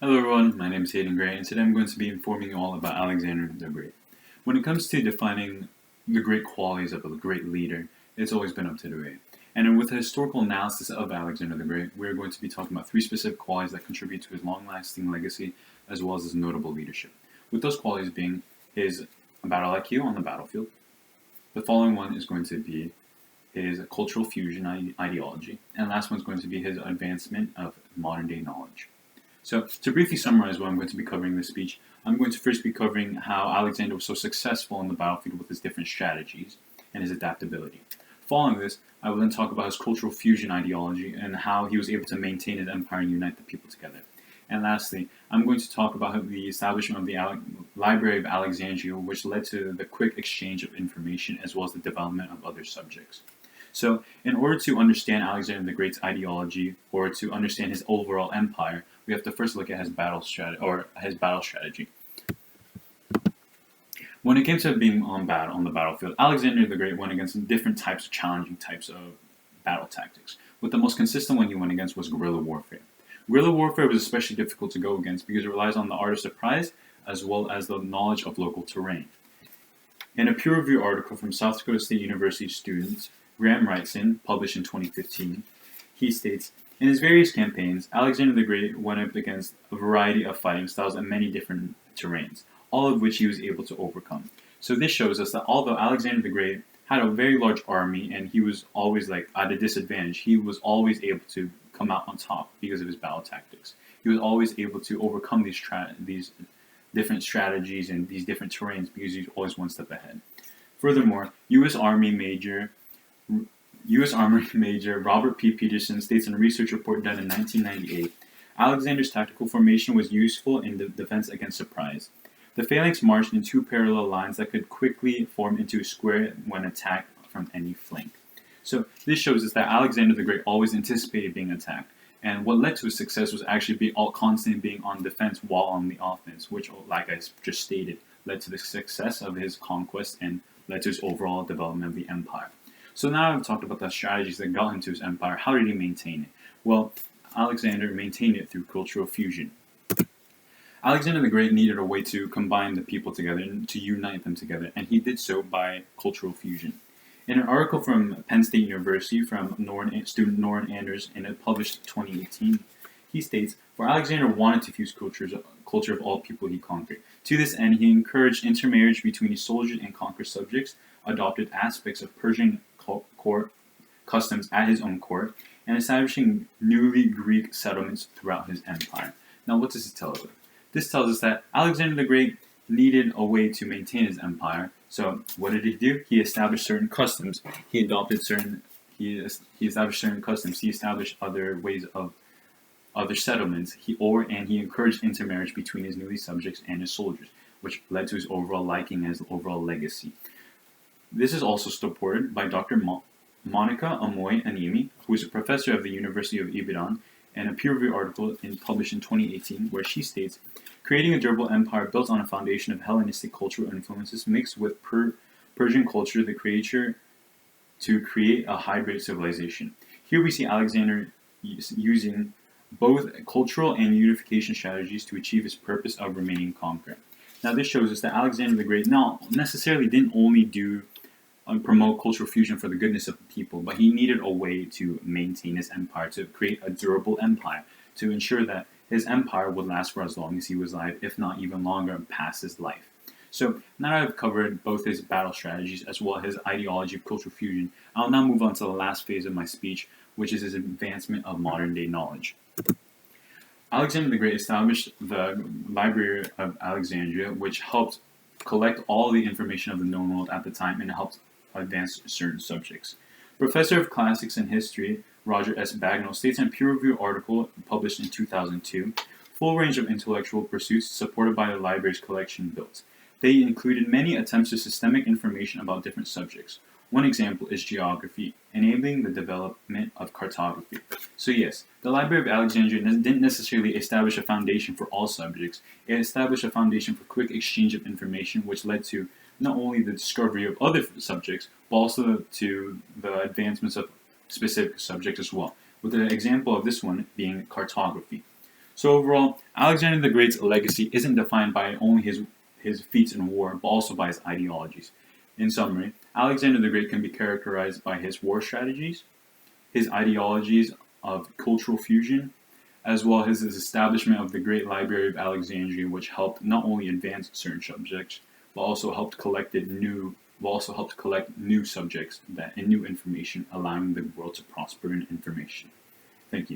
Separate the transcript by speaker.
Speaker 1: Hello everyone, my name is Hayden Gray, and today I'm going to be informing you all about Alexander the Great. When it comes to defining the great qualities of a great leader, it's always been up to debate. And with a historical analysis of Alexander the Great, we're going to be talking about three specific qualities that contribute to his long-lasting legacy as well as his notable leadership. With those qualities being his battle IQ on the battlefield. The following one is going to be his cultural fusion ideology, and the last one is going to be his advancement of modern-day knowledge. So, to briefly summarize what I'm going to be covering in this speech, I'm going to first be covering how Alexander was so successful on the battlefield with his different strategies and his adaptability. Following this, I will then talk about his cultural fusion ideology and how he was able to maintain his empire and unite the people together. And lastly, I'm going to talk about the establishment of the Library of Alexandria, which led to the quick exchange of information as well as the development of other subjects. So, in order to understand Alexander the Great's ideology or to understand his overall empire, we have to first look at his battle strategy. When it came to being on the battlefield, Alexander the Great went against different challenging types of battle tactics. But the most consistent one he went against was guerrilla warfare. Guerrilla warfare was especially difficult to go against because it relies on the art of surprise as well as the knowledge of local terrain. In a peer-reviewed article from South Dakota State University students, Graham writes published in 2015, he states, in his various campaigns, Alexander the Great went up against a variety of fighting styles and many different terrains, all of which he was able to overcome. So this shows us that although Alexander the Great had a very large army and he was always at a disadvantage, he was always able to come out on top because of his battle tactics. He was always able to overcome these different strategies and these different terrains because he's always one step ahead. Furthermore, U.S. Army Major Robert P. Peterson states in a research report done in 1998, Alexander's tactical formation was useful in the defense against surprise. The phalanx marched in two parallel lines that could quickly form into a square when attacked from any flank. So this shows us that Alexander the Great always anticipated being attacked, and what led to his success was actually constantly being on defense while on the offense, which, like I just stated, led to the success of his conquest and led to his overall development of the empire. So now I've talked about the strategies that got him to his empire. How did he maintain it? Well, Alexander maintained it through cultural fusion. Alexander the Great needed a way to combine the people together and to unite them together, and he did so by cultural fusion. In an article from Penn State University from student Norrin Anders, and it published in 2018, he states, for Alexander wanted to fuse culture of all people he conquered. To this end, he encouraged intermarriage between his soldiers and conquered subjects, adopted aspects of Persian court customs at his own court, and establishing newly Greek settlements throughout his empire. Now, what does this tell us? This tells us that Alexander the Great needed a way to maintain his empire. So, what did he do? He established certain customs. He established certain customs. He established other ways of other settlements. He encouraged intermarriage between his newly subjects and his soldiers, which led to his overall liking and his overall legacy. This is also supported by Dr. Monica Amoy Animi, who is a professor of the University of Ibadan, and a peer-reviewed article published in 2018 where she states, creating a durable empire built on a foundation of Hellenistic cultural influences mixed with Persian culture, the creator to create a hybrid civilization. Here we see Alexander using both cultural and unification strategies to achieve his purpose of remaining conqueror. Now this shows us that Alexander the Great not necessarily didn't only promote cultural fusion for the goodness of the people, but he needed a way to maintain his empire, to create a durable empire, to ensure that his empire would last for as long as he was alive, if not even longer past his life. So now that I've covered both his battle strategies as well as his ideology of cultural fusion, I'll now move on to the last phase of my speech, which is his advancement of modern-day knowledge. Alexander the Great established the Library of Alexandria, which helped collect all the information of the known world at the time and helped advance certain subjects. Professor of Classics and History Roger S. Bagnall states in a peer-reviewed article published in 2002, full range of intellectual pursuits supported by the library's collection built. They included many attempts to systemic information about different subjects. One example is geography, enabling the development of cartography. So yes, the Library of Alexandria didn't necessarily establish a foundation for all subjects. It established a foundation for quick exchange of information, which led to not only the discovery of other subjects, but also to the advancements of specific subjects as well, with an example of this one being cartography. So overall, Alexander the Great's legacy isn't defined by only his feats in war, but also by his ideologies. In summary, Alexander the Great can be characterized by his war strategies, his ideologies of cultural fusion, as well as his establishment of the Great Library of Alexandria, which helped not only advance certain subjects, but also helped collect new subjects and new information, allowing the world to prosper in information. Thank you.